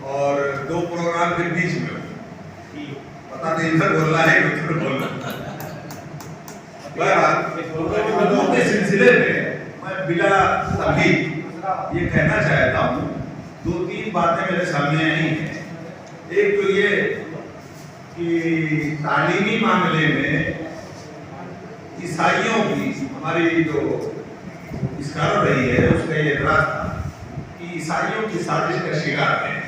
اور دو پروگرام کے بیچ میں پتا نہیں ادھر بولنا ہے ادھر بولنا بہرحال کے سلسلے میں بلا تمہید یہ کہنا چاہتا ہوں، دو تین باتیں میرے سامنے آئی ہیں۔ ایک تو یہ کہ تعلیمی معاملے میں عیسائیوں کی ہماری جو اسکالر رہی ہے اس کا یہ اعتراض تھا کہ عیسائیوں کی سازش کا شکار ہے۔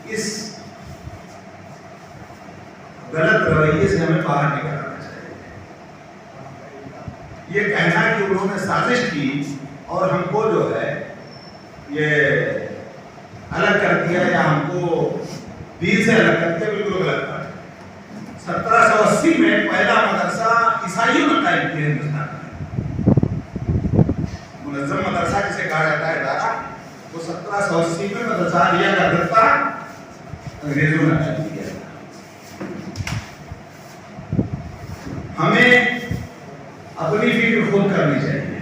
اس غلط رویے سے ہمیں باہر نکلنا چاہیے۔ یہ کہنا کہ انہوں نے سازش کی اور ہم کو جو ہے یہ الگ کر دیا یا ہم کو دین سے الگ کر دیا، بالکل غلط بات ہے۔ 1780 میں پہلا مدرسہ عیسائیوں نے قائم کیا ہندوستان میں۔ منظم مدرسہ جسے کہا جاتا ہے ادارہ، وہ 1780 میں مدرسہ لیا کرتا تھا، انگریزوں نے قائم کیا۔ ہمیں اپنی فکر خود کرنی چاہیے،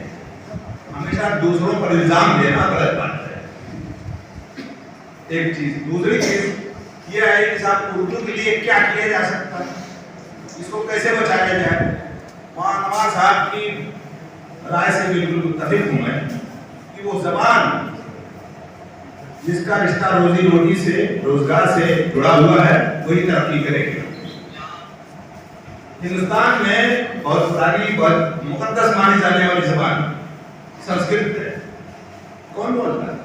ہمیشہ دوسروں پر الزام دینا غلط بات ہے۔ ایک چیز، دوسری چیز یہ ہے کہ صاحب اردو کے لیے کیا کیا جا سکتا ہے، اس کو کیسے بچایا جائے۔ وہاں نواز صاحب کی رائے سے بالکل متفق ہوں میں کہ وہ زبان جس کا رشتہ روزی روٹی سے، روزگار سے جڑا ہوا ہے، وہی ترقی کرے گی۔ ہندوستان میں بہت پرانی، بہت مقدس مانی جانے والی زبان سنسکرت ہے۔ کون بولتا ہے؟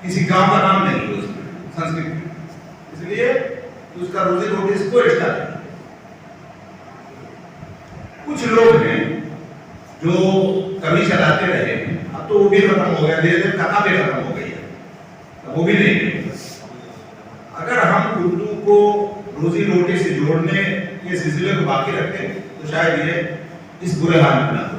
کسی گاؤں کا نام نہیں ہے اس میں سنسکرت، اس لیے اس کا روزی روٹی سے کوئی رشتہ نہیں۔ کچھ لوگ ہیں جو کبھی چلاتے رہے ہیں، اب تو وہ بھی ختم ہو گیا، دھیرے دھیرے کہاں بھی ختم ہو گئی ہے، اب وہ بھی نہیں ہے۔ اگر ہم اردو کو روزی روٹی سے جوڑنے کے سلسلے کو باقی رکھتے تو شاید یہ اس برے حال میں نہ ہو۔